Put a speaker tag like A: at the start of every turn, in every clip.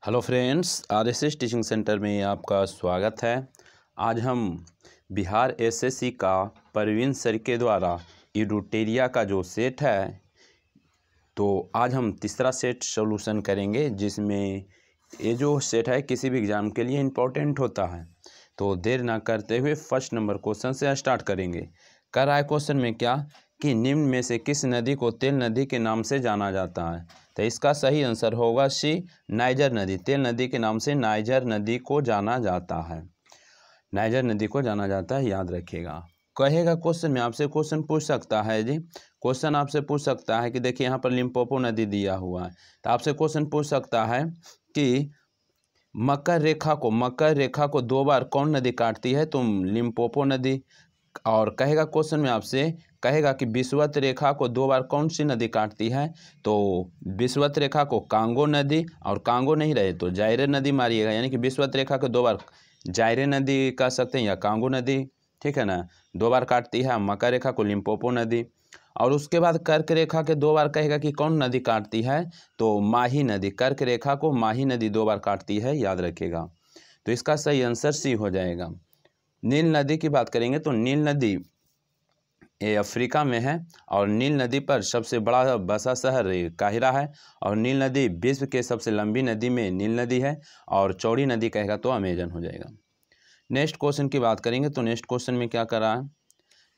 A: Hello friends, RSS teaching centre में आपका स्वागत है। आज हम बिहार एसएससी का परवीन सर के द्वारा इडोटेरिया का जो सेट है, तो आज हम तीसरा सेट सॉल्यूशन करेंगे, जिसमें ये जो सेट है किसी भी एग्ज़ाम के लिए इम्पोर्टेंट होता है। तो देर ना करते हुए फर्स्ट नंबर क्वेश्चन से स्टार्ट करेंगे। कर रहा है क्वेश्चन में क्या कि निम्न में से किस नदी को तेल नदी के नाम से जाना जाता है। तो इसका सही आंसर होगा सी, नाइजर नदी। तेल नदी के नाम से नाइजर नदी को जाना जाता है, नाइजर नदी को जाना जाता है, याद रखिएगा। कहेगा क्वेश्चन में आपसे क्वेश्चन पूछ सकता है जी, क्वेश्चन आपसे पूछ सकता है कि देखिए यहाँ पर लिम्पोपो नदी दिया हुआ है, तो आपसे क्वेश्चन पूछ सकता है कि मकर रेखा को दो बार कौन नदी काटती है, तो लिम्पोपो नदी। और कहेगा क्वेश्चन में आपसे कहेगा कि विषुवत रेखा को दो बार कौन सी नदी काटती है, तो विषुवत रेखा को कांगो नदी, और कांगो नहीं रहे तो जायरे नदी मारिएगा, यानी कि विषुवत रेखा को दो बार जायरे नदी कह सकते हैं या कांगो नदी, ठीक है ना। दो बार काटती है मकर रेखा को लिम्पोपो नदी। और उसके बाद कर्क रेखा के दो बार कहेगा कि कौन नदी काटती है, तो माही नदी। कर्क रेखा को माही नदी दो बार काटती है, याद रखिएगा। तो इसका सही आंसर सी हो जाएगा। नील नदी की बात करेंगे तो नील नदी ये अफ्रीका में है, और नील नदी पर सबसे बड़ा बसा शहर काहिरा है, और नील नदी विश्व के सबसे लंबी नदी में नील नदी है, और चौड़ी नदी कहेगा तो अमेजन हो जाएगा। नेक्स्ट क्वेश्चन की बात करेंगे तो नेक्स्ट क्वेश्चन में क्या करा है,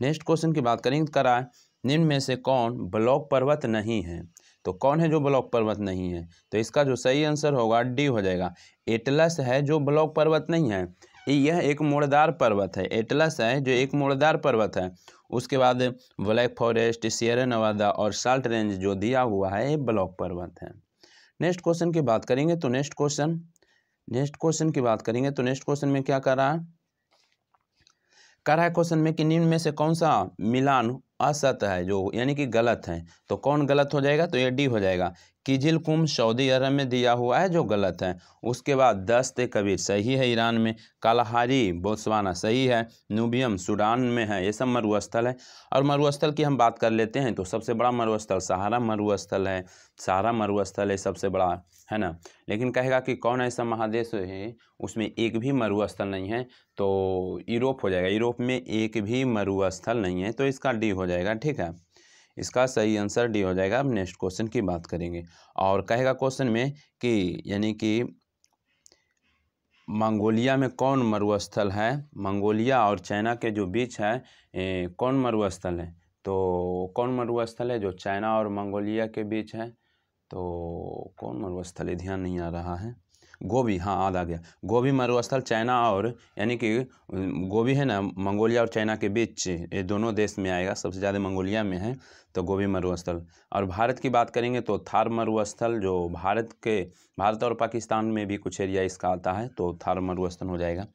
A: नेक्स्ट क्वेश्चन की बात करेंगे तो करा है निम्न में से कौन ब्लॉक पर्वत नहीं है। तो कौन है जो ब्लॉक पर्वत नहीं है, तो इसका जो सही आंसर होगा डी हो जाएगा। एटलस है जो ब्लॉक पर्वत नहीं है, यह एक मोड़दार पर्वत है। एटलस है जो एक मोड़दार पर्वत है। उसके बाद ब्लैक फॉरेस्ट, सियरा नेवादा और साल्ट रेंज जो दिया हुआ है ये ब्लॉक पर्वत है। नेक्स्ट क्वेश्चन की बात करेंगे तो नेक्स्ट क्वेश्चन की बात करेंगे तो नेक्स्ट क्वेश्चन में क्या कर रहा है क्वेश्चन में कि निम्न में से कौन सा मिलान असत्य है, जो यानी कि गलत है। तो कौन गलत हो जाएगा, तो ये डी हो जाएगा। किजिल कुम सऊदी अरब में दिया हुआ है जो गलत है। उसके बाद दस्त कबीर सही है ईरान में, कालाहारी बोत्सवाना सही है, नूबियम सूडान में है, ये सब मरुस्थल है। और मरुस्थल की हम बात कर लेते हैं तो सबसे बड़ा मरुस्थल सहारा मरुस्थल है, सहारा मरुस्थल है सबसे बड़ा, है ना। लेकिन कहेगा कि कौन ऐसा महादेश है उसमें एक भी मरुस्थल नहीं है, तो यूरोप हो जाएगा। यूरोप में एक भी मरुस्थल नहीं है, तो इसका डी हो जाएगा, ठीक है। इसका सही आंसर डी हो जाएगा। अब नेक्स्ट क्वेश्चन की बात करेंगे, और कहेगा क्वेश्चन में कि यानी कि मंगोलिया में कौन मरुस्थल है, मंगोलिया और चाइना के जो बीच है कौन मरुस्थल है। तो कौन मरुस्थल है जो चाइना और मंगोलिया के बीच है, तो कौन मरुस्थल है, ध्यान नहीं आ रहा है। गोबी, हाँ याद आ गया। गोबी मरुस्थल चाइना और यानी कि गोबी है ना, मंगोलिया और चाइना के बीच, ये दोनों देश में आएगा। सबसे ज़्यादा मंगोलिया में है, तो गोबी मरुस्थल। और भारत की बात करेंगे तो थार मरुस्थल, जो भारत और पाकिस्तान में भी कुछ एरिया इसका आता है, तो थार मरुस्थल हो जाएगा।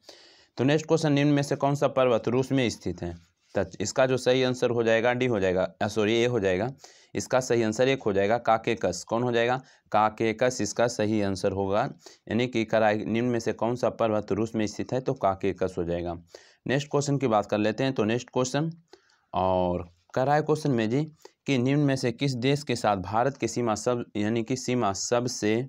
A: तो नेक्स्ट क्वेश्चन, निम्न में से कौन सा पर्वत रूस में स्थित है। तो इसका जो सही आंसर हो जाएगा डी हो जाएगा, सॉरी ए हो जाएगा। इसका सही आंसर एक हो जाएगा, काकेकस। कौन हो जाएगा, काकेकस इसका सही आंसर होगा। यानी कि निम्न में से कौन सा पर्वत रूस में स्थित है, तो काकेकस हो जाएगा। नेक्स्ट क्वेश्चन की बात कर लेते हैं तो नेक्स्ट क्वेश्चन, और कराए क्वेश्चन में जी कि निम्न में से किस देश के साथ भारत की सीमा यानी कि सीमा सबसे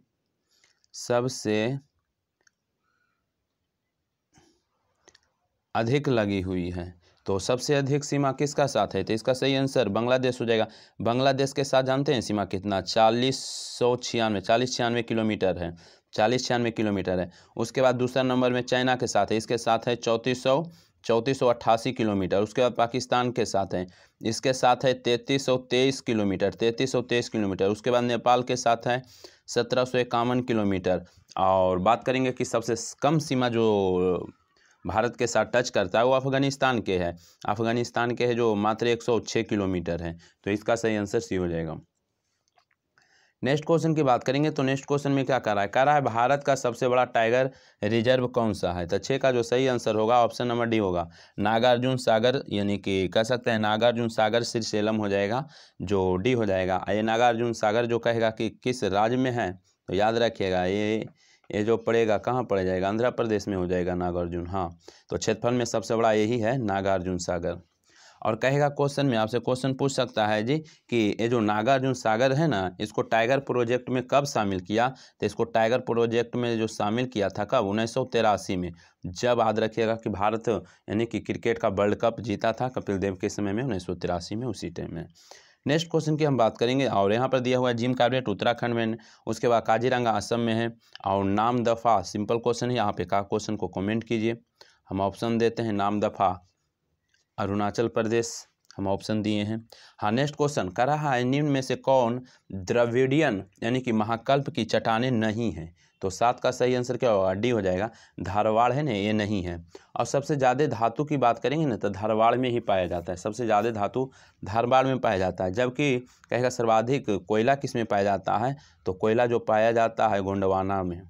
A: अधिक लगी हुई है। तो सबसे अधिक सीमा किसका साथ है, तो इसका सही आंसर बांग्लादेश हो जाएगा। बांग्लादेश के साथ जानते हैं सीमा कितना, 4096 किलोमीटर है, 4096 किलोमीटर है। उसके बाद दूसरा नंबर में चाइना के साथ है, इसके साथ है 3488 किलोमीटर। उसके बाद पाकिस्तान के साथ है, इसके साथ है 3323 किलोमीटर। उसके बाद नेपाल के साथ है 1751 किलोमीटर। और बात करेंगे कि सबसे कम सीमा जो भारत के साथ टच करता है वो अफगानिस्तान के है, जो मात्र 106 किलोमीटर है। तो इसका सही आंसर सी हो जाएगा। नेक्स्ट क्वेश्चन की बात करेंगे तो नेक्स्ट क्वेश्चन में क्या कह रहा है भारत का सबसे बड़ा टाइगर रिजर्व कौन सा है। तो 6 का जो सही आंसर होगा ऑप्शन नंबर डी होगा, नागार्जुन सागर, यानी कि कह सकते हैं नागार्जुन सागर श्रीशैलम हो जाएगा, जो डी हो जाएगा। ये नागार्जुन सागर जो कहेगा कि किस राज्य में है, तो याद रखिएगा ये जो पड़ेगा कहाँ पड़ जाएगा, आंध्र प्रदेश में हो जाएगा नागार्जुन। हाँ, तो क्षेत्रफल में सबसे बड़ा यही है नागार्जुन सागर। और कहेगा क्वेश्चन में आपसे क्वेश्चन पूछ सकता है जी कि ये जो नागार्जुन सागर है ना, इसको टाइगर प्रोजेक्ट में कब शामिल किया। तो इसको टाइगर प्रोजेक्ट में जो शामिल किया था कब, 1983 में, जब याद रखिएगा कि भारत यानी कि क्रिकेट का वर्ल्ड कप जीता था कपिल देव के समय में 1983 में, उसी टाइम में। नेक्स्ट क्वेश्चन की हम बात करेंगे और यहाँ पर दिया हुआ है जिम कॉर्बेट उत्तराखंड में, उसके बाद काजीरंगा असम में है, और नाम दफ़ा सिंपल क्वेश्चन है, यहाँ पे का क्वेश्चन को कमेंट कीजिए। हम ऑप्शन देते हैं, नाम दफ़ा अरुणाचल प्रदेश हम ऑप्शन दिए हैं। हाँ, नेक्स्ट क्वेश्चन कह रहा है निम्न में से कौन द्रविडियन यानी कि महाकल्प की चट्टानें नहीं हैं। तो 7 का सही आंसर क्या होगा, डी हो जाएगा। धारवाड़ है ना, ये नहीं है। और सबसे ज़्यादा धातु की बात करेंगे ना तो धारवाड़ में ही पाया जाता है, सबसे ज़्यादा धातु धारवाड़ में पाया जाता है। जबकि कहेगा सर्वाधिक कोयला किस में पाया जाता है, तो कोयला जो पाया जाता है गोंडवाना में।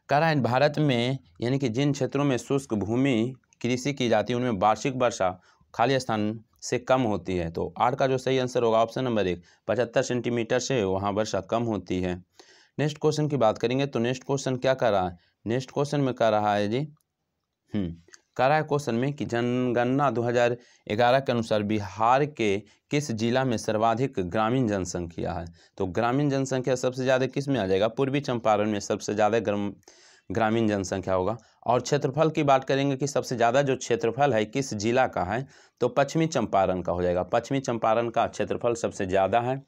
A: कह रहा है भारत में यानी कि जिन क्षेत्रों में शुष्क भूमि कृषि की जाती है उनमें वार्षिक वर्षा खाली स्थान से कम होती है। तो 8 का जो सही आंसर होगा ऑप्शन नंबर 1, 75 सेंटीमीटर से वहाँ वर्षा कम होती है। नेक्स्ट क्वेश्चन की बात करेंगे तो नेक्स्ट क्वेश्चन क्या कर रहा है, नेक्स्ट क्वेश्चन में कह रहा है जी कह रहा है क्वेश्चन में कि जनगणना 2011 के अनुसार बिहार के किस जिला में सर्वाधिक ग्रामीण जनसंख्या है। तो ग्रामीण जनसंख्या सबसे ज़्यादा किस में आ जाएगा, पूर्वी चंपारण में सबसे ज़्यादा ग्रामीण जनसंख्या होगा। और क्षेत्रफल की बात करेंगे कि सबसे ज़्यादा जो क्षेत्रफल है किस जिला का है, तो पश्चिमी चंपारण का हो जाएगा। पश्चिमी चंपारण का क्षेत्रफल सबसे ज़्यादा है।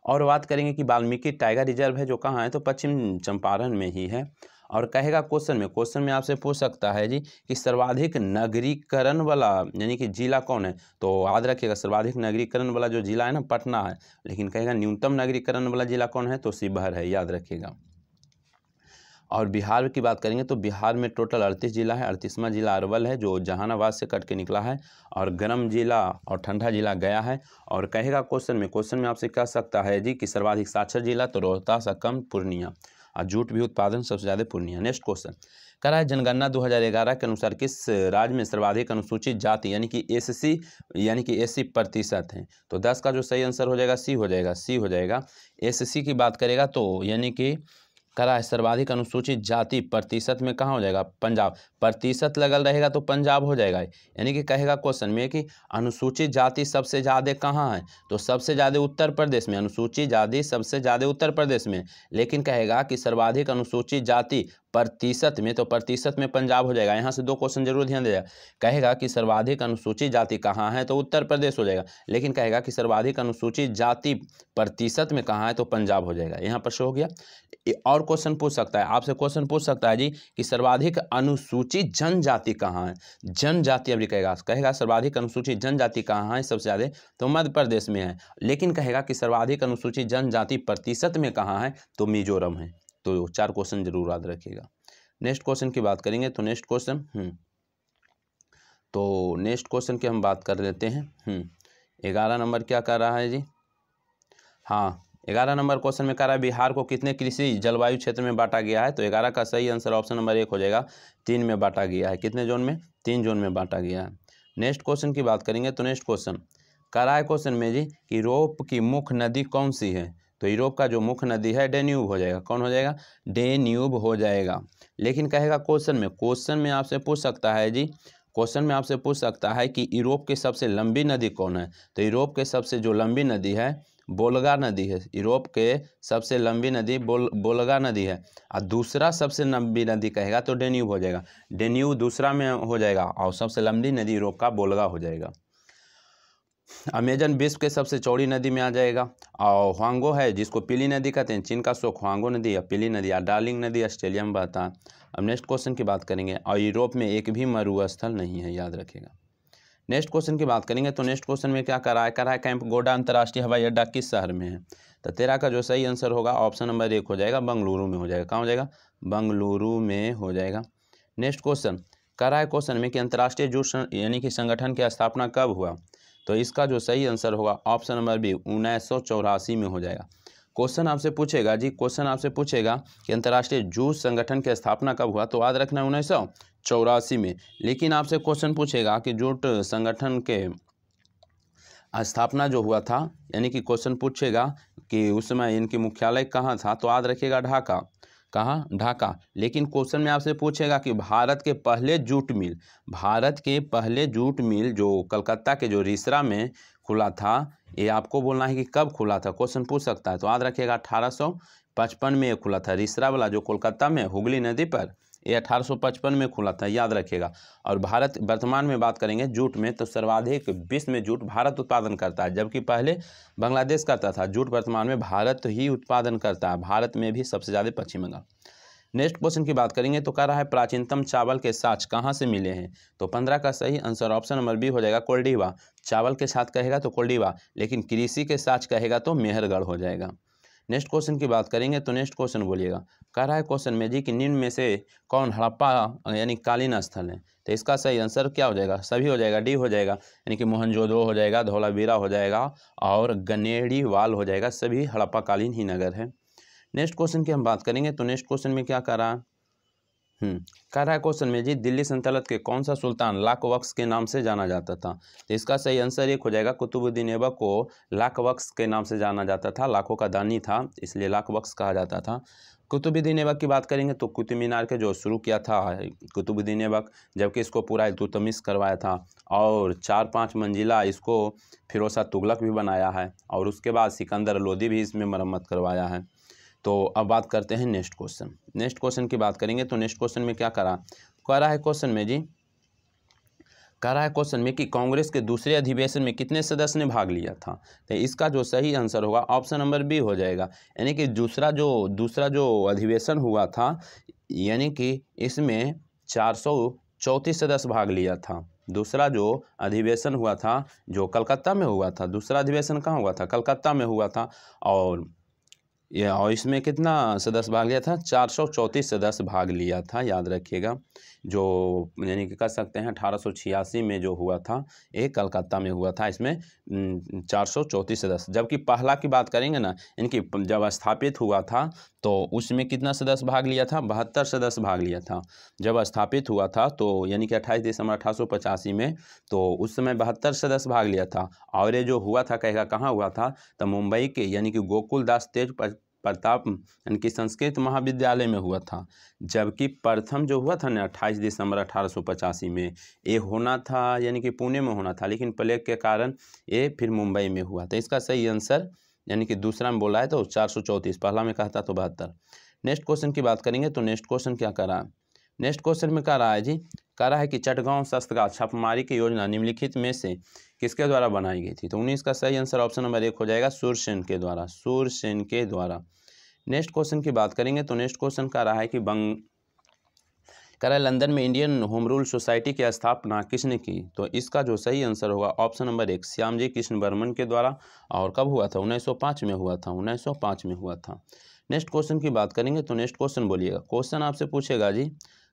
A: और बात करेंगे कि वाल्मीकि टाइगर रिजर्व है जो कहाँ है, तो पश्चिम चंपारण में ही है। और कहेगा क्वेश्चन में आपसे पूछ सकता है जी कि सर्वाधिक नगरीकरण वाला यानी कि जिला कौन है। तो याद रखिएगा सर्वाधिक नगरीकरण वाला जो जिला है ना पटना है, लेकिन कहेगा न्यूनतम नगरीकरण वाला जिला कौन है, तो शिवहर है, याद रखिएगा। और बिहार की बात करेंगे तो बिहार में टोटल 38 जिला है। 38वां जिला अरवल है जो जहानाबाद से कट के निकला है, और गर्म जिला और ठंडा जिला गया है। और कहेगा क्वेश्चन में आपसे कह सकता है जी कि सर्वाधिक साक्षर जिला, तो रोहतास, असम, पूर्णिया। और जूट भी उत्पादन सबसे ज़्यादा पूर्णिया। नेक्स्ट क्वेश्चन कह रहा है जनगणना 2011 के अनुसार किस राज्य में सर्वाधिक अनुसूचित जाति यानी कि एससी यानी कि एससी प्रतिशत है। तो 10 का जो सही आंसर हो जाएगा सी हो जाएगा। एससी की बात करेगा तो यानी कि करा है सर्वाधिक अनुसूचित जाति प्रतिशत में कहाँ हो जाएगा, पंजाब। प्रतिशत लगल रहेगा तो पंजाब हो जाएगा। यानी कि कहेगा क्वेश्चन में कि अनुसूचित जाति सबसे ज़्यादा कहाँ है, तो सबसे ज़्यादा उत्तर प्रदेश में, अनुसूचित जाति सबसे ज़्यादा उत्तर प्रदेश में। लेकिन कहेगा कि सर्वाधिक अनुसूचित जाति प्रतिशत में, तो प्रतिशत में पंजाब हो जाएगा। यहाँ से 2 क्वेश्चन जरूर ध्यान देगा। कहेगा कि सर्वाधिक अनुसूचित जाति कहाँ है, तो उत्तर प्रदेश हो जाएगा। लेकिन कहेगा कि सर्वाधिक अनुसूचित जाति प्रतिशत में कहाँ है, तो पंजाब हो जाएगा। यहाँ पर शो हो गया। और क्वेश्चन पूछ सकता है आपसे, क्वेश्चन पूछ सकता है जी कि सर्वाधिक अनुसूचित जनजाति कहाँ है। जनजाति अभी कहेगा सर्वाधिक अनुसूचित जनजाति कहाँ है सबसे ज़्यादा, तो मध्य प्रदेश में है। लेकिन कहेगा कि सर्वाधिक अनुसूचित जनजाति प्रतिशत में कहाँ है, तो मिजोरम है। तो 4 क्वेश्चन जरूर याद रखिएगा। नेक्स्ट क्वेश्चन की बात करेंगे तो नेक्स्ट क्वेश्चन की हम बात कर लेते हैं। 11 नंबर क्या कर रहा है जी, हाँ 11 नंबर क्वेश्चन में कह रहा है बिहार को कितने कृषि जलवायु क्षेत्र में बांटा गया है। तो 11 का सही आंसर ऑप्शन नंबर 1 हो जाएगा, 3 में बांटा गया है। कितने जोन में, 3 जोन में बांटा गया है। नेक्स्ट क्वेश्चन की बात करेंगे तो नेक्स्ट क्वेश्चन कह रहा है क्वेश्चन में जी कि यूरोप की मुख्य नदी कौन सी है। तो यूरोप का जो मुख्य नदी है डेन्यूब हो जाएगा। कौन हो जाएगा, डेन्यूब हो जाएगा। लेकिन कहेगा क्वेश्चन में आपसे पूछ सकता है जी, क्वेश्चन में आपसे पूछ सकता है कि यूरोप की सबसे लंबी नदी कौन है। तो यूरोप के सबसे जो लंबी नदी है वोल्गा नदी है। यूरोप के सबसे लंबी नदी वोल्गा नदी है। और दूसरा सबसे लंबी नदी कहेगा तो डेन्यूब हो जाएगा। डेन्यूब दूसरा में हो जाएगा और सबसे लंबी नदी यूरोप का वोल्गा हो जाएगा। अमेजन विश्व के सबसे चौड़ी नदी में आ जाएगा। और ह्वांगो है जिसको पीली नदी कहते हैं, चीन का शो ह्वांगो नदी या पीली नदी या डार्लिंग नदी ऑस्ट्रेलिया में बहता है। अब नेक्स्ट क्वेश्चन की बात करेंगे और यूरोप में एक भी मरुस्थल नहीं है, याद रखिएगा। नेक्स्ट क्वेश्चन की बात करेंगे तो नेक्स्ट क्वेश्चन में क्या कर रहा है कैंपगोडा अंतर्राष्ट्रीय हवाई अड्डा किस शहर में है। तो 13 का जो सही आंसर होगा ऑप्शन नंबर 1 हो जाएगा, बंगलुरु में हो जाएगा। कहाँ हो जाएगा, बंगलुरु में हो जाएगा। नेक्स्ट क्वेश्चन कह रहा है क्वेश्चन में कि अंतर्राष्ट्रीय जूट यानी कि संगठन की स्थापना कब हुआ। तो इसका जो सही आंसर होगा ऑप्शन नंबर बी 1984 में हो जाएगा। क्वेश्चन आपसे पूछेगा कि अंतर्राष्ट्रीय जूट संगठन की स्थापना कब हुआ, तो याद रखना 1984 में। लेकिन आपसे क्वेश्चन पूछेगा कि जूट संगठन के स्थापना जो हुआ था यानी कि क्वेश्चन पूछेगा कि उस समय इनकी मुख्यालय कहाँ था, तो याद रखिएगा ढाका। कहाँ? ढाका। लेकिन क्वेश्चन में आपसे पूछेगा कि भारत के पहले जूट मिल जो कलकत्ता के जो रिसरा में खुला था, ये आपको बोलना है कि कब खुला था। क्वेश्चन पूछ सकता है, तो याद रखिएगा 1855 में ये खुला था। रिसरा वाला जो कोलकाता में हुगली नदी पर, ये 1855 में खुला था, याद रखिएगा। और भारत वर्तमान में बात करेंगे जूट में, तो सर्वाधिक विश्व में जूट भारत उत्पादन करता है, जबकि पहले बांग्लादेश करता था। जूट वर्तमान में भारत ही उत्पादन करता है, भारत में भी सबसे ज़्यादा पश्चिम बंगाल। नेक्स्ट क्वेश्चन की बात करेंगे तो कह रहा है प्राचीनतम चावल के साच कहाँ से मिले हैं। तो 15 का सही आंसर ऑप्शन नंबर बी हो जाएगा, कोल्डिवा। चावल के साथ कहेगा तो कोल्डिवा, लेकिन कृषि के साच कहेगा तो मेहरगढ़ हो जाएगा। नेक्स्ट क्वेश्चन की बात करेंगे तो नेक्स्ट क्वेश्चन बोलिएगा, कह रहा है क्वेश्चन में जी कि निम्न में से कौन हड़प्पा यानी कालीन स्थल है। तो इसका सही आंसर क्या हो जाएगा? सभी हो जाएगा, डी हो जाएगा, यानी कि मोहनजोदड़ो हो जाएगा, धौलावीरा हो जाएगा और गनेड़ीवाल हो जाएगा, सभी हड़प्पा कालीन ही नगर है। नेक्स्ट क्वेश्चन की हम बात करेंगे तो नेक्स्ट क्वेश्चन में क्या कर रहा है, कह रहा है क्वेश्चन में जी दिल्ली सल्तनत के कौन सा सुल्तान लाख बख्श के नाम से जाना जाता था। तो इसका सही आंसर एक हो जाएगा, कुतुबुद्दीन ऐबक को लाख बख्श के नाम से जाना जाता था। लाखों का दानी था, इसलिए लाख बख्श कहा जाता था। कुतुबुद्दीन ऐबक की बात करेंगे तो कुतुब मीनार के जो शुरू किया था कुतुबुद्दीन ऐबक, जबकि इसको पूरा इल्तुतमिश करवाया था, और 4-5 मंजिला इसको फिरोज शाह तुगलक भी बनाया है, और उसके बाद सिकंदर लोदी भी इसमें मरम्मत करवाया है। तो अब बात करते हैं नेक्स्ट क्वेश्चन की बात करेंगे तो नेक्स्ट क्वेश्चन में क्या कह रहा है क्वेश्चन में जी, कह रहा है क्वेश्चन में कि कांग्रेस के दूसरे अधिवेशन में कितने सदस्य ने भाग लिया था। तो इसका जो सही आंसर होगा ऑप्शन नंबर बी हो जाएगा, यानी कि दूसरा जो अधिवेशन हुआ था, यानी कि इसमें 434 सदस्य भाग लिया था। दूसरा जो अधिवेशन हुआ था जो कलकत्ता में हुआ था, दूसरा अधिवेशन कहाँ हुआ था? कलकत्ता में हुआ था, और इसमें कितना सदस्य भाग लिया था? 434 सदस्य भाग लिया था, याद रखिएगा। जो यानी कि कह सकते हैं 1886 में जो हुआ था, ये कलकत्ता में हुआ था, इसमें 434 सदस्य। जबकि पहला की बात करेंगे ना, इनकी जब स्थापित हुआ था तो उसमें कितना सदस्य भाग लिया था? 72 सदस्य भाग लिया था जब स्थापित हुआ था, तो यानी कि 28 दिसंबर 1885 में, तो उस समय 72 सदस्य भाग लिया था। और ये जो हुआ था कहेगा कहाँ हुआ था? तो मुंबई के यानी कि गोकुल दास तेज प्रताप यानी कि संस्कृत महाविद्यालय में हुआ था। जबकि प्रथम जो हुआ था ना 28 दिसंबर 1885 में, ये होना था यानी कि पुणे में होना था, लेकिन प्लेग के कारण ये फिर मुंबई में हुआ। तो इसका सही आंसर यानी कि दूसरा में बोला है तो 434, पहला में कहता तो 72। नेक्स्ट क्वेश्चन की बात करेंगे तो नेक्स्ट क्वेश्चन क्या कर रहा है? नेक्स्ट क्वेश्चन में कह रहा है जी, कह रहा है कि चटगांव शस्त्रागार छापेमारी की योजना निम्नलिखित में से किसके द्वारा बनाई गई थी। तो 19 का सही आंसर ऑप्शन नंबर 1 हो जाएगा, सूरसेन के द्वारा। नेक्स्ट क्वेश्चन की बात करेंगे तो नेक्स्ट क्वेश्चन कह रहा है कि कह रहा है लंदन में इंडियन होम रूल सोसाइटी की स्थापना किसने की। तो इसका जो सही आंसर होगा ऑप्शन नंबर 1 श्यामजी कृष्ण बर्मन के द्वारा। और कब हुआ था? 1905 में हुआ था, 1905 में हुआ था। नेक्स्ट क्वेश्चन की बात करेंगे तो नेक्स्ट क्वेश्चन बोलिएगा, क्वेश्चन आपसे पूछेगा जी,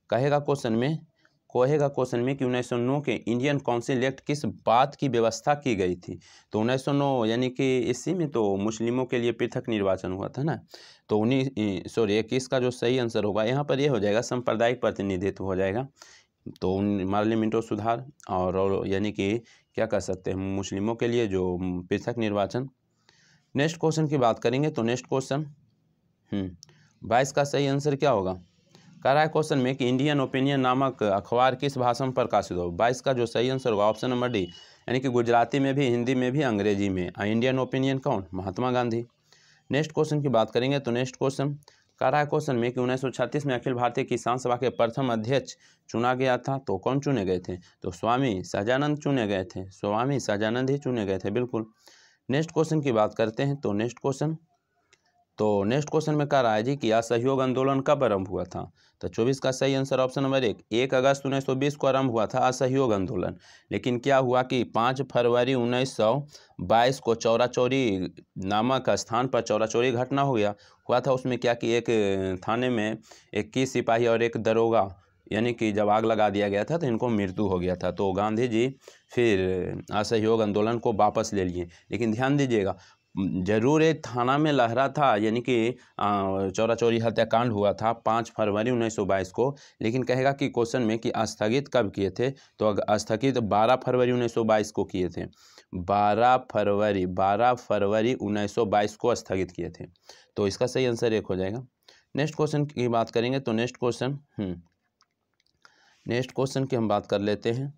A: कहेगा क्वेश्चन में कि 1909 के इंडियन काउंसिल एक्ट किस बात की व्यवस्था की गई थी। तो 1909 यानी कि इसी में तो मुस्लिमों के लिए पृथक निर्वाचन हुआ था ना। तो 21 का जो सही आंसर होगा यहाँ पर ये हो जाएगा, सांप्रदायिक प्रतिनिधित्व हो जाएगा। तो पार्लियामेंटो सुधार और यानी कि क्या कह सकते हैं, मुस्लिमों के लिए जो पृथक निर्वाचन। नेक्स्ट क्वेश्चन की बात करेंगे तो नेक्स्ट क्वेश्चन 22 का सही आंसर क्या होगा? कह रहा है क्वेश्चन में कि इंडियन ओपिनियन नामक अखबार किस भाषा में प्रकाशित हो। 22 का जो सही आंसर होगा ऑप्शन नंबर डी, यानी कि गुजराती में भी, हिंदी में भी, अंग्रेजी में। इंडियन ओपिनियन कौन? महात्मा गांधी। नेक्स्ट क्वेश्चन की बात करेंगे तो नेक्स्ट क्वेश्चन कह रहा है क्वेश्चन में कि 1936 में अखिल भारतीय किसान सभा के प्रथम अध्यक्ष चुना गया था। तो कौन चुने गए थे? तो स्वामी सहजानंद चुने गए थे, स्वामी सहजानंद ही चुने गए थे, बिल्कुल। नेक्स्ट क्वेश्चन की बात करते हैं तो नेक्स्ट क्वेश्चन में कह रहा है जी कि असहयोग आंदोलन कब आरंभ हुआ था। तो 24 का सही आंसर ऑप्शन नंबर 1 अगस्त 1920 को आरंभ हुआ था असहयोग आंदोलन। लेकिन क्या हुआ कि 5 फरवरी 1922 को चौराचौरी नामक स्थान पर चौराचौरी घटना हुआ था। उसमें क्या कि एक थाने में 21 सिपाही और एक दरोगा, यानी कि जब आग लगा दिया गया था तो इनको मृत्यु हो गया था। तो गांधी जी फिर असहयोग आंदोलन को वापस ले लिए। लेकिन ध्यान दीजिएगा, जरूर एक थाना में लहरा था, यानी कि चौराचौरी हत्याकांड हुआ था 5 फरवरी 1922 को। लेकिन कहेगा कि क्वेश्चन में कि स्थगित कब किए थे, तो स्थगित 12 फरवरी 1922 को किए थे। 12 फरवरी 1922 को स्थगित किए थे। तो इसका सही आंसर 1 हो जाएगा। नेक्स्ट क्वेश्चन की बात करेंगे तो नेक्स्ट क्वेश्चन की हम बात कर लेते हैं।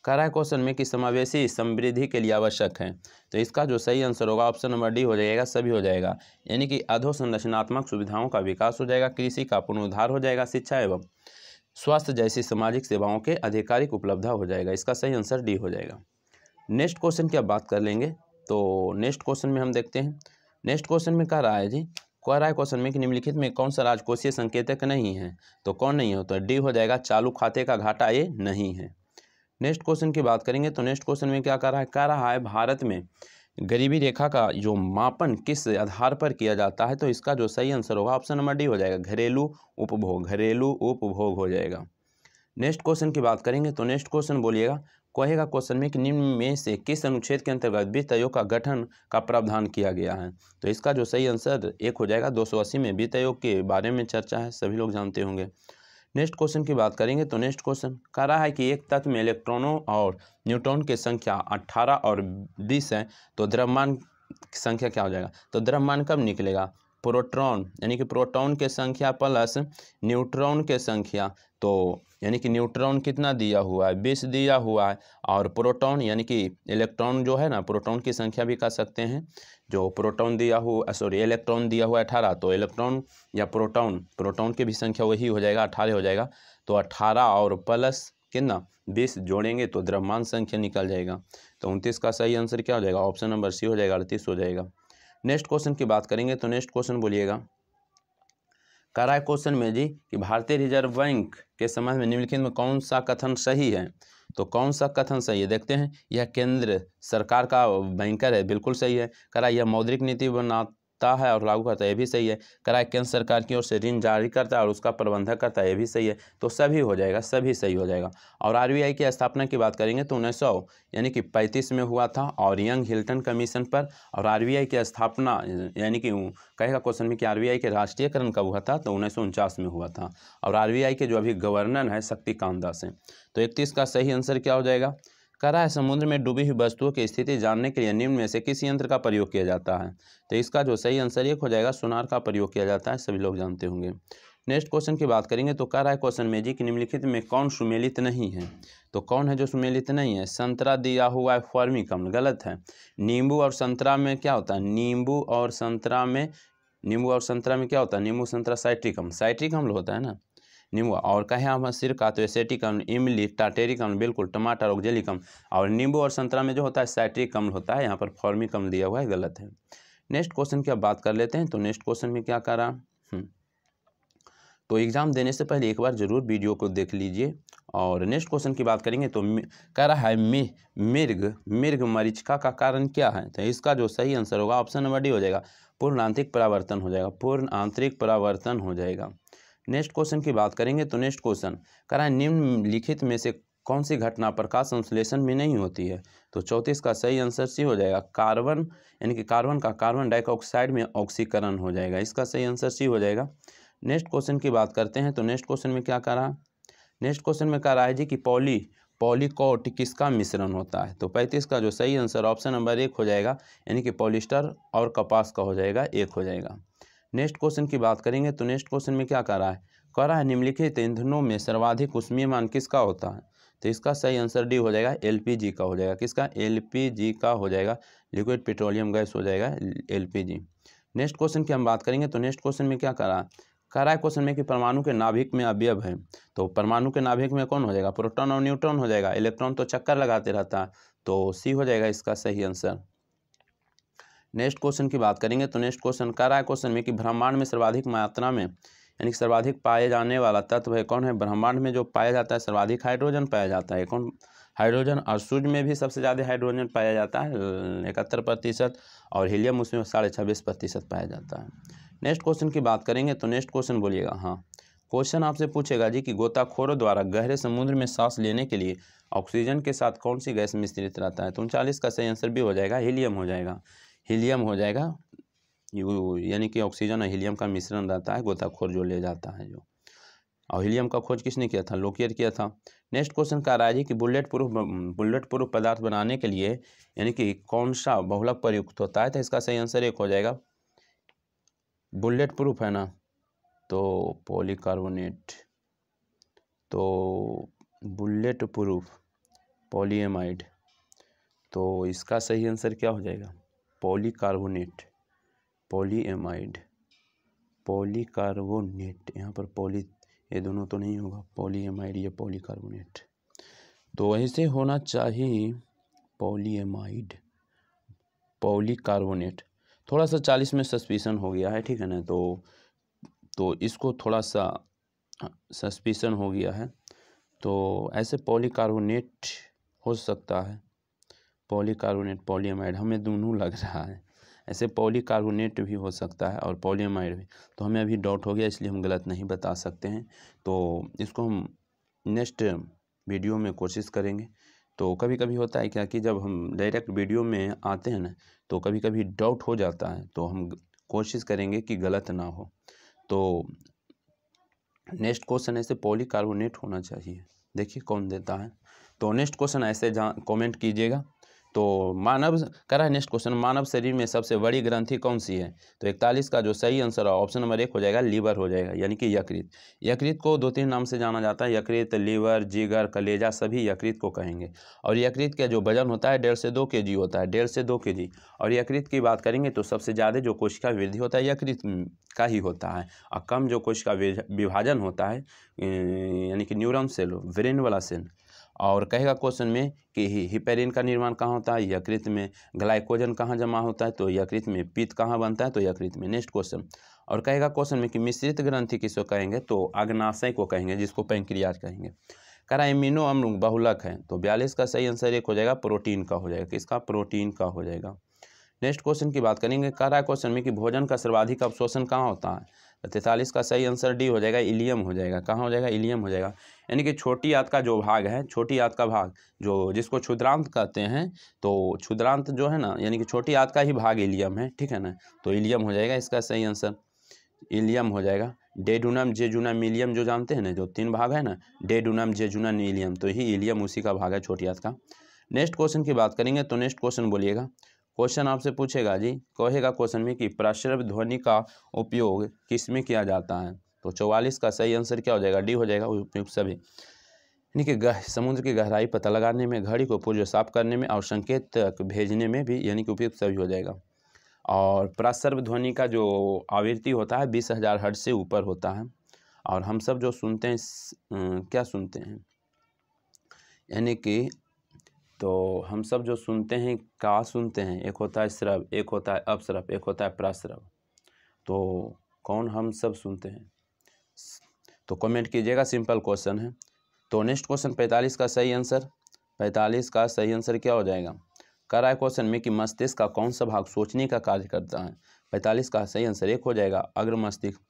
A: कह रहा है क्वेश्चन में कि समावेशी समृद्धि के लिए आवश्यक है, तो इसका जो सही आंसर होगा ऑप्शन नंबर डी हो जाएगा, सभी हो जाएगा। यानी कि अधोसंरचनात्मक सुविधाओं का विकास हो जाएगा, कृषि का पुनरुद्धार हो जाएगा, शिक्षा एवं स्वास्थ्य जैसी सामाजिक सेवाओं के आधिकारिक उपलब्धता हो जाएगा। इसका सही आंसर डी हो जाएगा। नेक्स्ट क्वेश्चन की अब बात कर लेंगे। तो नेक्स्ट क्वेश्चन में हम देखते हैं। नेक्स्ट क्वेश्चन में कह रहा है जी, कह रहा है क्वेश्चन में कि निम्नलिखित में कौन सा राजकोषीय संकेतक नहीं है, तो कौन नहीं हो, तो डी हो जाएगा, चालू खाते का घाटा ये नहीं है। नेक्स्ट क्वेश्चन की बात करेंगे तो नेक्स्ट क्वेश्चन में क्या कह रहा है भारत में गरीबी रेखा का जो मापन किस आधार पर किया जाता है, तो इसका जो सही आंसर होगा ऑप्शन नंबर डी हो जाएगा, घरेलू उपभोग हो जाएगा। नेक्स्ट क्वेश्चन की बात करेंगे तो नेक्स्ट क्वेश्चन बोलिएगा, कहेगा क्वेश्चन में कि निम्न में से किस अनुच्छेद के अंतर्गत वित्त आयोग का गठन का प्रावधान किया गया है, तो इसका जो सही आंसर एक हो जाएगा। 280 में वित्त आयोग के बारे में चर्चा है, सभी लोग जानते होंगे। नेक्स्ट क्वेश्चन की बात करेंगे तो नेक्स्ट क्वेश्चन कह रहा है कि एक तत्व में इलेक्ट्रॉनों और न्यूट्रॉन की संख्या 18 और 20 है, तो द्रव्यमान की संख्या क्या हो जाएगा, तो द्रव्यमान कब निकलेगा, प्रोटॉन यानी कि प्रोटॉन की संख्या प्लस न्यूट्रॉन की संख्या, तो यानी कि न्यूट्रॉन कितना दिया हुआ है, 20 दिया हुआ है, और प्रोटॉन यानी कि इलेक्ट्रॉन जो है ना, प्रोटॉन की संख्या भी कह सकते हैं, जो प्रोटॉन दिया हुआ इलेक्ट्रॉन दिया हुआ है 18, तो इलेक्ट्रॉन या प्रोटॉन की भी संख्या वही हो जाएगा, 18 हो जाएगा। तो 18 और प्लस कितना 20 जोड़ेंगे तो द्रव्यमान संख्या निकल जाएगा। तो 29 का सही आंसर क्या हो जाएगा, ऑप्शन नंबर सी हो जाएगा, 38 हो जाएगा। नेक्स्ट क्वेश्चन की बात करेंगे तो नेक्स्ट क्वेश्चन बोलिएगा, कह रहा है क्वेश्चन में जी कि भारतीय रिजर्व बैंक के संबंध में निम्नलिखित में कौन सा कथन सही है, तो कौन सा कथन सही है, देखते हैं। यह केंद्र सरकार का बैंकर है, बिल्कुल सही है। कह रहा है यह मौद्रिक नीति बनाता है और लागू करता है, ये भी सही है। कह रहा है केंद्र सरकार की ओर से ऋण जारी करता है और उसका प्रबंधन करता है, ये भी सही है। तो सभी हो जाएगा, सभी सही हो जाएगा। और आरबीआई की स्थापना की बात करेंगे तो 1900 यानी कि 35 में हुआ था, और यंग हिल्टन कमीशन पर। और आरबीआई की स्थापना यानी कि कहेगा क्वेश्चन में कि आरबीआई के राष्ट्रीयकरण कब हुआ था, तो 1949 में हुआ था। और आरबीआई के जो अभी गवर्नर है शक्तिकांत दास हैं। तो 31 का सही आंसर क्या हो जाएगा, कह रहा है समुद्र में डूबी हुई वस्तुओं की स्थिति जानने के लिए निम्न में से किस यंत्र का प्रयोग किया जाता है, तो इसका जो सही आंसर एक हो जाएगा, सोनार का प्रयोग किया जाता है, सभी लोग जानते होंगे। नेक्स्ट क्वेश्चन की बात करेंगे तो कह रहा है क्वेश्चन में जी कि निम्नलिखित में कौन सुमेलित नहीं है, तो कौन है जो सुमेलित नहीं है, संतरा दिया हुआ है फॉर्मिक अम्ल, गलत है। नींबू और संतरा में क्या होता है, नींबू और संतरा में क्या होता है, नींबू संतरा साइट्रिक अम्ल होता है ना, नींबू। और कहे हम सिरका तो एसेटिक अम्ल, इमली टाटेरिक अम्ल, बिल्कुल। टमाटर ऑक्जेलिक अम्ल। और नींबू और संतरा में जो होता है साइट्रिक अम्ल होता है, यहाँ पर फॉर्मिक अम्ल दिया हुआ है, गलत है। नेक्स्ट क्वेश्चन की अब बात कर लेते हैं। तो नेक्स्ट क्वेश्चन में क्या कर रहा तो एग्जाम देने से पहले एक बार जरूर वीडियो को देख लीजिए। और नेक्स्ट क्वेश्चन की बात करेंगे तो कह रहा है मिर्ग मरीचिका का कारण क्या है, तो इसका जो सही आंसर होगा ऑप्शन नंबर डी हो जाएगा, पूर्ण आंतरिक परावर्तन हो जाएगा, पूर्ण आंतरिक परावर्तन हो जाएगा। नेक्स्ट क्वेश्चन की बात करेंगे तो नेक्स्ट क्वेश्चन कह रहा है निम्नलिखित में से कौन सी घटना प्रकाश संश्लेषण में नहीं होती है, तो 34 का सही आंसर सी हो जाएगा, कार्बन यानी कि कार्बन का कार्बन डाइऑक्साइड में ऑक्सीकरण हो जाएगा, इसका सही आंसर सी हो जाएगा। नेक्स्ट क्वेश्चन की बात करते हैं। तो नेक्स्ट क्वेश्चन में क्या कह रहा है, नेक्स्ट क्वेश्चन में कह रहा है जी कि पॉलीकोट किसका मिश्रण होता है, तो 35 का जो सही आंसर ऑप्शन नंबर एक हो जाएगा, यानी कि पॉलिस्टर और कपास का हो जाएगा, एक हो जाएगा। नेक्स्ट क्वेश्चन की बात करेंगे तो नेक्स्ट क्वेश्चन में क्या कह रहा है निम्नलिखित ईंधनों में सर्वाधिक ऊष्मीयमान किसका होता है, तो इसका सही आंसर डी हो जाएगा, एलपीजी का हो जाएगा, किसका, एलपीजी का हो जाएगा, लिक्विड पेट्रोलियम गैस हो जाएगा, एलपीजी। नेक्स्ट क्वेश्चन की हम बात करेंगे तो नेक्स्ट क्वेश्चन में क्या कह रहा है क्वेश्चन में कि परमाणु के नाभिक में अवयव है, तो परमाणु के नाभिक में कौन हो जाएगा, प्रोटॉन और न्यूट्रॉन हो जाएगा, इलेक्ट्रॉन तो चक्कर लगाते रहता है, तो सी हो जाएगा इसका सही आंसर। नेक्स्ट क्वेश्चन की बात करेंगे तो नेक्स्ट क्वेश्चन कह रहा है क्वेश्चन में कि ब्रह्मांड में सर्वाधिक मात्रा में यानी कि सर्वाधिक पाए जाने वाला तत्व है कौन है, ब्रह्मांड में जो पाया जाता है सर्वाधिक हाइड्रोजन पाया जाता है, कौन, हाइड्रोजन। और सूर्य में भी सबसे ज़्यादा हाइड्रोजन पाया जाता है 71%, और हीलियम उसमें 26.5% पाया जाता है। नेक्स्ट क्वेश्चन की बात करेंगे तो नेक्स्ट क्वेश्चन बोलिएगा, हाँ क्वेश्चन आपसे पूछेगा जी कि गोताखोरों द्वारा गहरे समुद्र में सांस लेने के लिए ऑक्सीजन के साथ कौन सी गैस मिश्रित रहता है, तो 39 का सही आंसर भी हो जाएगा, हीलियम हो जाएगा, हीलियम हो जाएगा, यानी कि ऑक्सीजन और हीलियम का मिश्रण रहता है, गोताखोर जो ले जाता है जो। और हीलियम का खोज किसने किया था, लोकियर किया था। नेक्स्ट क्वेश्चन कह रहा है जी कि बुलेट प्रूफ पदार्थ बनाने के लिए यानी कि कौन सा बहुलक प्रयुक्त होता है, तो इसका सही आंसर एक हो जाएगा, बुलेट प्रूफ है ना, तो पॉलीकार्बोनेट, तो बुलेट प्रूफ पॉलीएमाइड, तो इसका सही आंसर क्या हो जाएगा? पॉलीकार्बोनेट, पॉलीएमाइड, पॉलीकार्बोनेट, यहाँ पर पॉली ये दोनों तो नहीं होगा, पॉलीएमाइड या पॉलीकार्बोनेट, तो ऐसे होना चाहिए पॉलीएमाइड, पॉलीकार्बोनेट। थोड़ा सा 40 में सस्पिशन हो गया है, ठीक है ना, तो इसको थोड़ा सा सस्पिशन हो गया है, तो ऐसे पॉलीकार्बोनेट हो सकता है, पॉलीकार्बोनेट पॉलीएमाइड हमें दोनों लग रहा है, ऐसे पॉलीकार्बोनेट भी हो सकता है और पॉलीएमाइड भी, तो हमें अभी डाउट हो गया, इसलिए हम गलत नहीं बता सकते हैं। तो इसको हम नेक्स्ट वीडियो में कोशिश करेंगे। तो कभी कभी होता है क्या कि जब हम डायरेक्ट वीडियो में आते हैं ना, तो कभी कभी डाउट हो जाता है, तो हम कोशिश करेंगे कि गलत ना हो। तो नेक्स्ट क्वेश्चन ऐसे पॉलीकार्बोनेट होना चाहिए, देखिए कौन देता है। तो नेक्स्ट क्वेश्चन ऐसे कमेंट कीजिएगा। तो मानव करा है नेक्स्ट क्वेश्चन, मानव शरीर में सबसे बड़ी ग्रंथि कौन सी है? तो 41 का जो सही आंसर है ऑप्शन नंबर 1 हो जाएगा, लीवर हो जाएगा, यानी कि यकृत। यकृत को 2-3 नाम से जाना जाता है, यकृत, लीवर, जिगर, कलेजा, सभी यकृत को कहेंगे। और यकृत का जो वजन होता है 1.5 से 2 kg होता है, 1.5 से 2 kg। और यकृत की बात करेंगे तो सबसे ज़्यादा जो कोशिका वृद्धि होता है यकृत का ही होता है, और कम जो कोशिका विभाजन होता है यानी कि न्यूरॉन सेल, ब्रेन वाला सेल। और कहेगा क्वेश्चन में कि हिपेरिन का निर्माण कहाँ होता है? यकृत में। ग्लाइकोजन कहाँ जमा होता है? तो यकृत में। पित्त कहाँ बनता है? तो यकृत में। नेक्स्ट क्वेश्चन, और कहेगा क्वेश्चन में कि मिश्रित ग्रंथि किसको कहेंगे? तो अग्नाशय को कहेंगे, जिसको पैंक्रियाज कहेंगे। कह रहा है इम्यूनो अम्ल बहुलक है, तो 42 का सही आंसर 1 हो जाएगा, प्रोटीन का हो जाएगा। किसका? प्रोटीन का हो जाएगा। नेक्स्ट क्वेश्चन की बात करेंगे, कह रहा है क्वेश्चन में कि भोजन का सर्वाधिक अवशोषण कहाँ होता है? 43 का सही आंसर डी हो जाएगा, इलियम हो जाएगा। कहाँ हो जाएगा? इलियम हो जाएगा। यानी कि छोटी आंत का जो भाग है, छोटी आंत का भाग जो जिसको क्षुद्रांत कहते हैं, तो क्षुद्रांत जो है ना, यानी कि छोटी आंत का ही भाग इलियम है, ठीक है ना, तो इलियम हो जाएगा इसका सही आंसर, इलियम हो जाएगा। डेडुनम, जेजुनम, इलियम जो जानते हैं ना, जो 3 भाग है ना, डेडुनम, जेजुनम, इलियम, तो ही इलियम उसी का भाग है, छोटी आंत का। नेक्स्ट क्वेश्चन की बात करेंगे, तो नेक्स्ट क्वेश्चन बोलिएगा। क्वेश्चन आपसे पूछेगा जी, कहेगा क्वेश्चन में कि प्रस्रव ध्वनि का उपयोग किस में किया जाता है? तो 44 का सही आंसर क्या हो जाएगा? डी हो जाएगा, उपयुक्त सभी, यानी कि समुद्र की गहराई पता लगाने में, घड़ी को पुर्ज साफ करने में और संकेत भेजने में भी, यानी कि उपयुक्त सभी हो जाएगा। और प्रस्रव ध्वनि का जो आवृत्ति होता है 20,000 हर्ट्ज से ऊपर होता है। और हम सब जो सुनते हैं क्या सुनते हैं, यानी कि तो हम सब जो सुनते हैं क्या सुनते हैं? एक होता है श्रव, एक होता है अपश्रव, एक होता है प्रस्रव। तो कौन हम सब सुनते हैं? तो कमेंट कीजिएगा, सिंपल क्वेश्चन है। तो नेक्स्ट क्वेश्चन 45 का सही आंसर, 45 का सही आंसर क्या हो जाएगा? कह रहा है क्वेश्चन में कि मस्तिष्क का कौन सा भाग सोचने का कार्य करता है? 45 का सही आंसर 1 हो जाएगा, अग्र मस्तिष्क।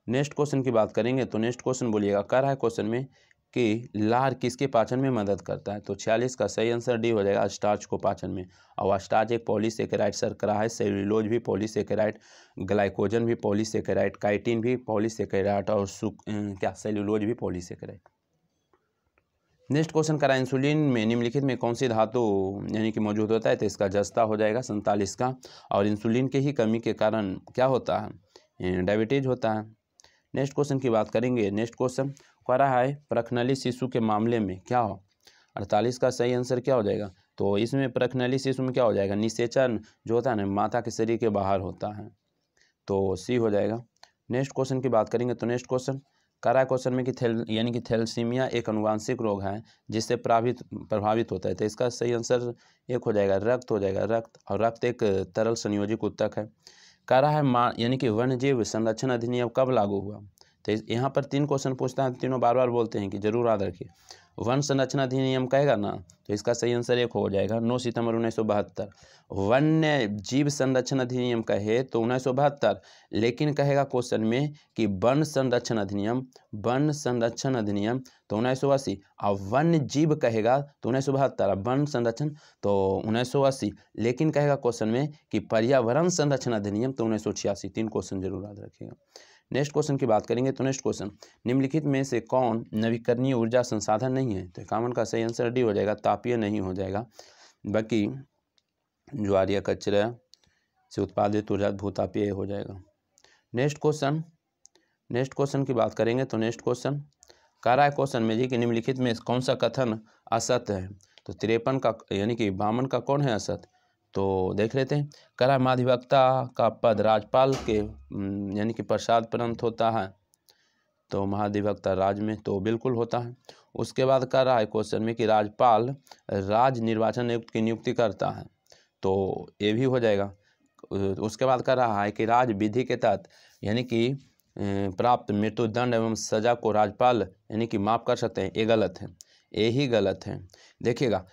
A: नेक्स्ट क्वेश्चन की बात करेंगे, तो नेक्स्ट क्वेश्चन बोलिएगा, कह रहा है क्वेश्चन में कि लार किसके पाचन में मदद करता है? तो 46 का सही आंसर डी हो जाएगा, स्टार्च को पाचन में। और स्टार्च एक पॉलीसेकेराइड शर्करा है, सेल्यूलोज भी पॉलीसेकेराइड, ग्लाइकोजन भी पॉलीसेकेराइड, काइटिन भी पॉलीसेकेराइड, और सेल्यूलोज भी पॉलीसेकेराइड। नेक्स्ट क्वेश्चन करा, इंसुलिन में निम्नलिखित में कौन सी धातु यानी कि मौजूद होता है? तो इसका जस्ता हो जाएगा, 47 का। और इंसुलिन के ही कमी के कारण क्या होता है? डायबिटीज होता है। नेक्स्ट क्वेश्चन की बात करेंगे, नेक्स्ट क्वेश्चन कह रहा है प्रखनली शिशु के मामले में क्या हो? 48 का सही आंसर क्या हो जाएगा? तो इसमें प्रखनली शिशु में क्या हो जाएगा? निषेचन जो होता है ना, माता के शरीर के बाहर होता है, तो सी हो जाएगा। नेक्स्ट क्वेश्चन की बात करेंगे, तो नेक्स्ट क्वेश्चन कह रहा है क्वेश्चन में कि यानी कि थैलेसीमिया एक अनुवांशिक रोग है जिससे प्रभावित होता है, तो इसका सही आंसर 1 हो जाएगा, रक्त हो जाएगा, रक्त। और रक्त एक तरल संयोजित ऊतक है। कह रहा है यानी कि वन्यजीव संरक्षण अधिनियम कब लागू हुआ? तो यहाँ पर 3 क्वेश्चन पूछता है, तीनों बार बार बोलते हैं कि जरूर याद रखिए। वन संरक्षण अधिनियम कहेगा ना, तो इसका सही आंसर 1 हो जाएगा, 9 सितंबर 1972। वन्य जीव संरक्षण अधिनियम कहे तो 1972, लेकिन कहेगा क्वेश्चन में कि वन संरक्षण अधिनियम, वन संरक्षण अधिनियम तो 1980। और वन्य जीव कहेगा तो 1972, वन संरक्षण तो 1980, लेकिन कहेगा क्वेश्चन में कि पर्यावरण संरक्षण अधिनियम तो 1986। 3 क्वेश्चन जरूर याद रखिएगा। नेक्स्ट क्वेश्चन की बात करेंगे, तो नेक्स्ट क्वेश्चन, निम्नलिखित में से कौन नवीकरणीय ऊर्जा संसाधन नहीं है? तो 51 का सही आंसर डी हो जाएगा, तापीय नहीं हो जाएगा। बाकी ज्वारीय कचरा से उत्पादित ऊर्जा भूतापीय हो जाएगा। नेक्स्ट क्वेश्चन नेक्स्ट क्वेश्चन की बात करेंगे तो नेक्स्ट क्वेश्चन कह रहा है क्वेश्चन में जी कि निम्नलिखित में कौन सा कथन असत्य है। तो 53 का यानी कि 52 का कौन है असत्य, तो देख लेते हैं। कह रहा है महाधिवक्ता का पद राज्यपाल के यानी कि प्रसाद परंत होता है, तो महाधिवक्ता राज में तो बिल्कुल होता है। उसके बाद कह रहा है क्वेश्चन में कि राज्यपाल राज्य निर्वाचन आयुक्त की नियुक्ति करता है, तो ये भी हो जाएगा। उसके बाद कह रहा है कि राज्य विधि के तहत यानी कि प्राप्त मृत्युदंड एवं सजा को राज्यपाल यानी कि माफ़ कर सकते हैं, ये गलत है, यही गलत है। देखिएगा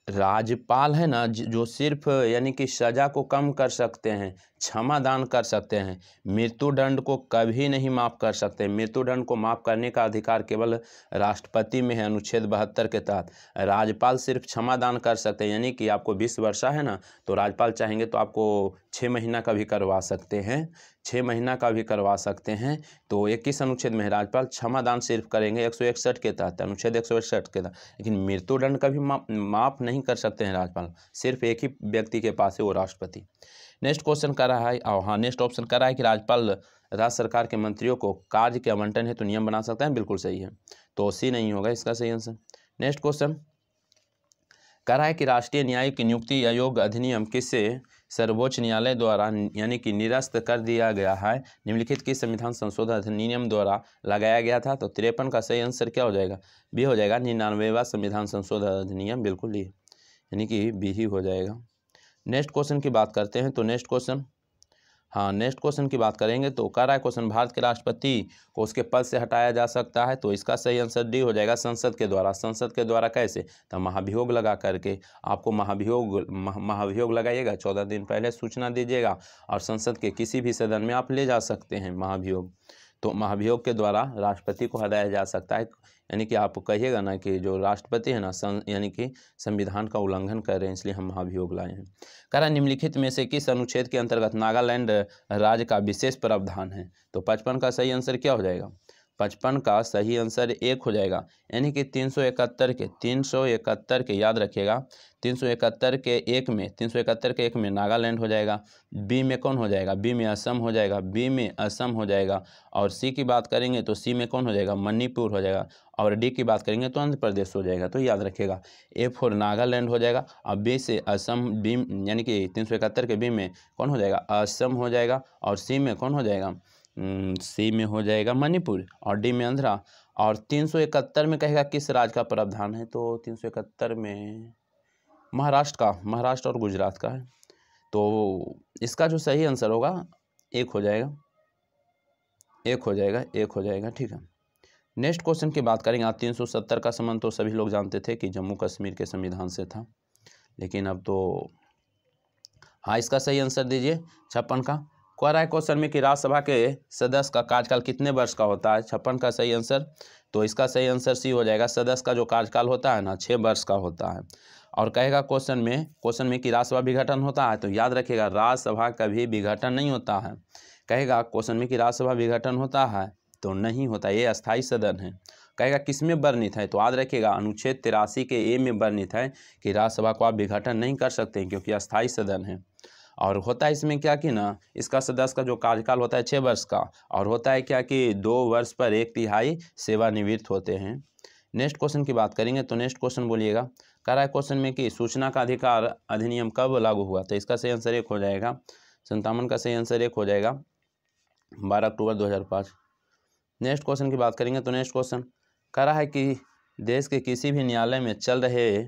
A: राज्यपाल है ना जो सिर्फ यानी कि सज़ा को कम कर सकते हैं, क्षमा दान कर सकते हैं, मृत्युदंड को कभी नहीं माफ़ कर सकते। मृत्युदंड को माफ़ करने का अधिकार केवल राष्ट्रपति में है अनुच्छेद 72 के तहत। राज्यपाल सिर्फ क्षमा दान कर सकते हैं, यानी कि आपको 20 वर्षा है ना, तो राज्यपाल चाहेंगे तो आपको 6 महीना का भी करवा सकते हैं, 6 महीना का भी करवा सकते हैं। तो 21 अनुच्छेद में है राज्यपाल क्षमा दान सिर्फ करेंगे 161 के तहत, अनुच्छेद 161 के तहत, लेकिन मृत्युदंड कभी माफ़ नहीं कर सकते हैं राज्यपाल। सिर्फ एक ही व्यक्ति के पास है, वो राष्ट्रपति। नेक्स्ट क्वेश्चन कर रहा है और हाँ नेक्स्ट ऑप्शन कर रहा है कि राज्यपाल राज्य सरकार के मंत्रियों को कार्य के आवंटन हेतु नियम बना सकता है, बिल्कुल सही है, तो सी नहीं होगा इसका सही आंसर। नेक्स्ट क्वेश्चन कह रहा है कि राष्ट्रीय न्यायिक नियुक्ति आयोग अधिनियम किससे सर्वोच्च न्यायालय द्वारा यानी कि निरस्त कर दिया गया है, निम्नलिखित किस संविधान संशोधन अधिनियम द्वारा लगाया गया था। तो 53 का सही आंसर क्या हो जाएगा, बी हो जाएगा, 99वां संविधान संशोधन अधिनियम, बिल्कुल ये यानी कि बी ही हो जाएगा। नेक्स्ट क्वेश्चन की बात करते हैं तो नेक्स्ट क्वेश्चन हाँ नेक्स्ट क्वेश्चन की बात करेंगे तो कह रहा है क्वेश्चन भारत के राष्ट्रपति को उसके पद से हटाया जा सकता है, तो इसका सही आंसर डी हो जाएगा, संसद के द्वारा। संसद के द्वारा कैसे, तो महाभियोग लगा करके, आपको महाभियोग लगाइएगा, 14 दिन पहले सूचना दीजिएगा और संसद के किसी भी सदन में आप ले जा सकते हैं महाभियोग। तो महाभियोग के द्वारा राष्ट्रपति को हटाया जा सकता है, यानी कि आप कहिएगा ना कि जो राष्ट्रपति है ना यानी कि संविधान का उल्लंघन कर रहे हैं, इसलिए हम महाभियोग लाए हैं। कह रहा निम्नलिखित में से किस अनुच्छेद के अंतर्गत नागालैंड राज्य का विशेष प्रावधान है। तो 55 का सही आंसर क्या हो जाएगा, 55 का सही आंसर 1 हो जाएगा, यानी कि 371 के याद रखिएगा, 371 के 1 में नागालैंड हो जाएगा, बी में कौन हो जाएगा, बी में असम हो जाएगा, बी में असम हो जाएगा, और सी की बात करेंगे तो सी में कौन हो जाएगा, मणिपुर हो जाएगा, और डी की बात करेंगे तो आंध्र प्रदेश हो जाएगा। तो याद रखिएगा ए फॉर नागालैंड हो जाएगा, और बी से असम, बी यानी कि 371 के बी में कौन हो जाएगा, असम हो जाएगा, और सी में कौन हो जाएगा, सी में हो जाएगा मणिपुर, और डी में आंध्रा। और 371 में कहेगा किस राज्य का प्रावधान है, तो 371 में महाराष्ट्र और गुजरात का है, तो इसका जो सही आंसर होगा 1 हो जाएगा, 1 हो जाएगा, ठीक है। नेक्स्ट क्वेश्चन की बात करेंगे। 370 का संबंध तो सभी लोग जानते थे कि जम्मू कश्मीर के संविधान से था, लेकिन अब तो हाँ इसका सही आंसर दीजिए 56 का। कह रहा है क्वेश्चन में कि राज्यसभा के सदस्य का कार्यकाल कितने वर्ष का होता है, 56 का सही आंसर, तो इसका सही आंसर सी हो जाएगा, सदस्य का जो कार्यकाल होता है ना 6 वर्ष का होता है। और कहेगा क्वेश्चन में कि राज्यसभा विघटन होता है, तो याद रखिएगा राज्यसभा कभी विघटन नहीं होता है। कहेगा क्वेश्चन में कि राज्यसभा विघटन होता है, तो नहीं होता, ये अस्थाई सदन है। कहेगा किसमें वर्णित है, तो याद रखिएगा अनुच्छेद 83 के ए में वर्णित है कि राज्यसभा को आप विघटन नहीं कर सकते क्योंकि अस्थाई सदन है। और होता है इसमें क्या कि ना इसका सदस्य का जो कार्यकाल होता है 6 वर्ष का, और होता है क्या कि 2 वर्ष पर 1/3 सेवानिवृत्त होते हैं। नेक्स्ट क्वेश्चन की बात करेंगे तो नेक्स्ट क्वेश्चन बोलिएगा। कह रहा है क्वेश्चन में कि सूचना का अधिकार अधिनियम कब लागू हुआ, तो इसका सही आंसर 1 हो जाएगा, 57 का सही आंसर 1 हो जाएगा, 12 अक्टूबर 2005। नेक्स्ट क्वेश्चन की बात करेंगे तो नेक्स्ट क्वेश्चन कह रहा है कि देश के किसी भी न्यायालय में चल रहे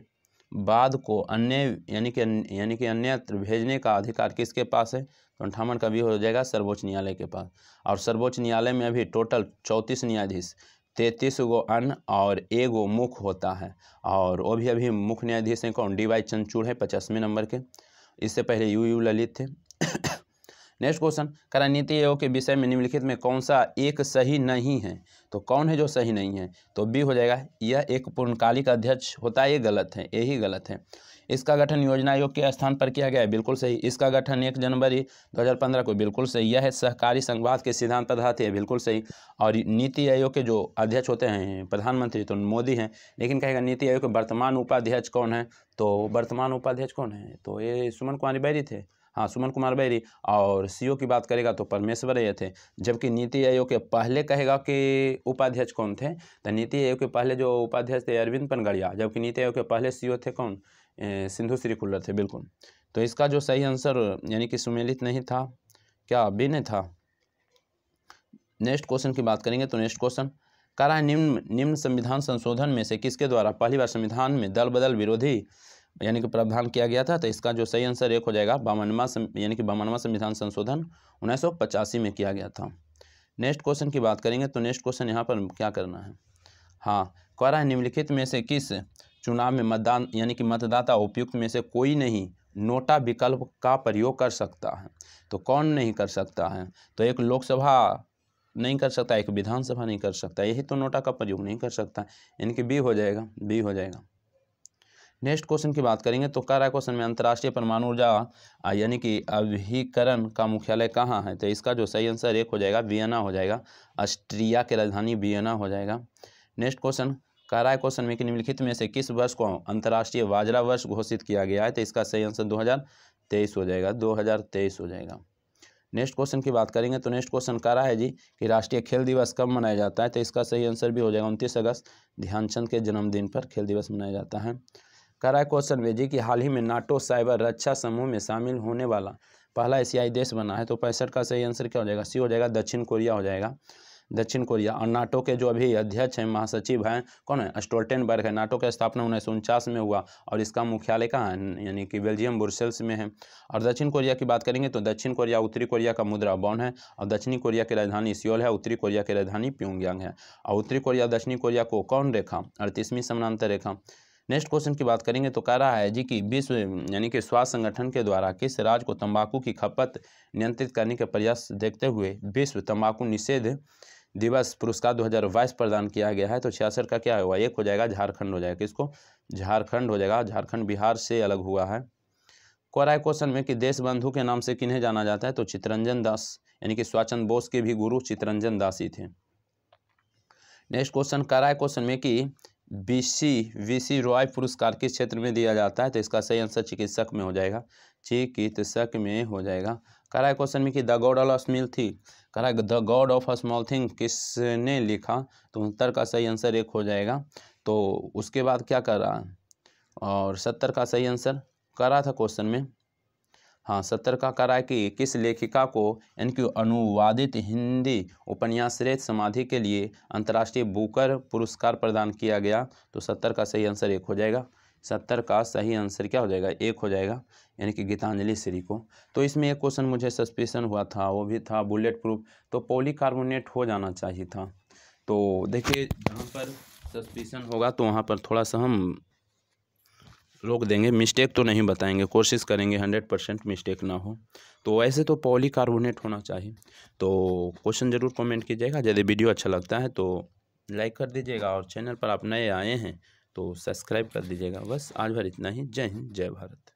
A: वाद को अन्य यानी कि अन्यत्र भेजने का अधिकार किसके पास है, तो 58 का भी हो जाएगा, सर्वोच्च न्यायालय के पास। और सर्वोच्च न्यायालय में अभी टोटल 34 न्यायाधीश, 33 गो अन्य और 1 गो मुख्य होता है, और वो भी अभी मुख्य न्यायाधीश हैं कौन, DY चंद्रचूड़ है 50वें नंबर के, इससे पहले UU ललित थे। नेक्स्ट क्वेश्चन कह रहा है नीति आयोग के विषय में निम्नलिखित में कौन सा एक सही नहीं है, तो कौन है जो सही नहीं है, तो बी हो जाएगा, यह एक पूर्णकालिक अध्यक्ष होता है, ये गलत है, यही गलत है। इसका गठन योजना आयोग के स्थान पर किया गया है, बिल्कुल सही। इसका गठन 1 जनवरी 2015 को, बिल्कुल सही। यह है सहकारी संघवाद के सिद्धांत पर आधारित है, बिल्कुल सही। और नीति आयोग के जो अध्यक्ष होते हैं प्रधानमंत्री तो मोदी हैं, लेकिन कहेगा नीति आयोग के वर्तमान उपाध्यक्ष कौन है, तो वर्तमान उपाध्यक्ष कौन है, तो ये सुमन कुमारी बैरी थे, हाँ, सुमन कुमार बैरी। और सीईओ की बात करेगा तो परमेश्वर अय्यर थे। जबकि नीति आयोग के पहले कहेगा कि उपाध्यक्ष कौन थे, तो नीति आयोग के पहले जो उपाध्यक्ष थे अरविंद पनगड़िया, जबकि नीति आयोग के पहले सीईओ थे कौन, सिंधु श्री खुल्लर थे। बिल्कुल, तो इसका जो सही आंसर यानी कि सुमेलित नहीं था, क्या बी ने था। नेक्स्ट क्वेश्चन की बात करेंगे तो नेक्स्ट क्वेश्चन कह रहा है निम्न संविधान संशोधन में से किसके द्वारा पहली बार संविधान में दल बदल विरोधी यानी कि प्रावधान किया गया था। तो इसका जो सही आंसर एक हो जाएगा 52वां यानी कि 52वां संविधान संशोधन 1985 में किया गया था। नेक्स्ट क्वेश्चन की बात करेंगे तो नेक्स्ट क्वेश्चन यहाँ पर क्या करना है। हाँ, कह रहा है निम्नलिखित में से किस चुनाव में मतदान यानी कि मतदाता उपयुक्त में से कोई नहीं नोटा विकल्प का प्रयोग कर सकता है। तो कौन नहीं कर सकता है, तो एक लोकसभा नहीं कर सकता, एक विधानसभा नहीं कर सकता, यही तो नोटा का प्रयोग नहीं कर सकता, यानी कि बी हो जाएगा, बी हो जाएगा। नेक्स्ट क्वेश्चन की बात करेंगे तो कह रहा है क्वेश्चन में अंतर्राष्ट्रीय परमाणु ऊर्जा यानी कि अभिकरण का मुख्यालय कहाँ है। तो इसका जो सही आंसर एक हो जाएगा वियना हो जाएगा, ऑस्ट्रिया की राजधानी वियना हो जाएगा। नेक्स्ट क्वेश्चन कह रहा है क्वेश्चन में कि निम्नलिखित में से किस वर्ष को अंतर्राष्ट्रीय बाजरा वर्ष घोषित किया गया है। तो इसका सही आंसर 2023 हो जाएगा, 2023 हो जाएगा। नेक्स्ट क्वेश्चन की बात करेंगे तो नेक्स्ट क्वेश्चन कह रहा है जी कि राष्ट्रीय खेल दिवस कब मनाया जाता है। तो इसका सही आंसर भी हो जाएगा 29 अगस्त, ध्यानचंद के जन्मदिन पर खेल दिवस मनाया जाता है। कह रहा है क्वेश्चन में जी कि हाल ही में नाटो साइबर रक्षा समूह में शामिल होने वाला पहला एशियाई देश बना है। तो 65 का सही आंसर क्या हो जाएगा, सी हो जाएगा, दक्षिण कोरिया हो जाएगा, दक्षिण कोरिया। और नाटो के जो अभी अध्यक्ष हैं, महासचिव हैं, कौन है, स्टोल्टेनबर्ग है। नाटो का स्थापना 1949 में हुआ और इसका मुख्यालय कहाँ है, यानी कि बेल्जियम ब्रुसेल्स में है। और दक्षिण कोरिया की बात करेंगे तो दक्षिण कोरिया उत्तरी कोरिया का मुद्रा बॉन है और दक्षिणी कोरिया की राजधानी सियोल है, उत्तरी कोरिया की राजधानी प्योंगयांग है। और उत्तरी कोरिया और दक्षिणी कोरिया को कौन रेखा, 38वीं समानांतर रेखा। नेक्स्ट क्वेश्चन की बात करेंगे तो कह रहा है जी कि विश्व यानी कि स्वास्थ्य संगठन के द्वारा किस राज्य को तंबाकू की खपत नियंत्रित करने के प्रयास देखते हुए विश्व तंबाकू निषेध दिवस पुरस्कार 2022 प्रदान किया गया है। तो 66 का क्या होगा, एक हो जाएगा, झारखंड हो जाएगा। किसको, झारखंड हो जाएगा, झारखंड बिहार से अलग हुआ है। कह रहा है क्वेश्चन में कि देश बंधु के नाम से किन्हें जाना जाता है। तो चित्तरंजन दास यानी कि सुभाष बोस के भी गुरु चित्तरंजन दास ही थे। नेक्स्ट क्वेश्चन कह रहा है क्वेश्चन में कि वीसी रॉय पुरस्कार किस क्षेत्र में दिया जाता है। तो इसका सही आंसर चिकित्सक में हो जाएगा, चिकित्सक में हो जाएगा। कह रहा है क्वेश्चन में कि the God of small thing, कह रहा है the God of small thing किसने लिखा। तो 69 का सही आंसर एक हो जाएगा। तो उसके बाद क्या कर रहा है, और 70 का सही आंसर कर रहा था क्वेश्चन में। हाँ, 70 का कह रहा है कि किस लेखिका को यानी कि अनुवादित हिंदी उपन्यास श्रेष्ठ समाधि के लिए अंतर्राष्ट्रीय बुकर पुरस्कार प्रदान किया गया। तो 70 का सही आंसर एक हो जाएगा, 70 का सही आंसर क्या हो जाएगा, एक हो जाएगा, यानी कि गीतांजलि श्री को। तो इसमें एक क्वेश्चन मुझे सस्पिशन हुआ था, वो भी था बुलेट प्रूफ, तो पॉलीकार्बोनेट हो जाना चाहिए था। तो देखिए जहाँ पर सस्पिशन होगा तो वहाँ पर थोड़ा सा हम रोक देंगे, मिस्टेक तो नहीं बताएंगे, कोशिश करेंगे 100% मिस्टेक ना हो। तो ऐसे तो पॉलीकार्बोनेट होना चाहिए। तो क्वेश्चन ज़रूर कमेंट कीजिएगा। यदि वीडियो अच्छा लगता है तो लाइक कर दीजिएगा और चैनल पर आप नए आए हैं तो सब्सक्राइब कर दीजिएगा। बस आज भर इतना ही। जय हिंद, जय भारत।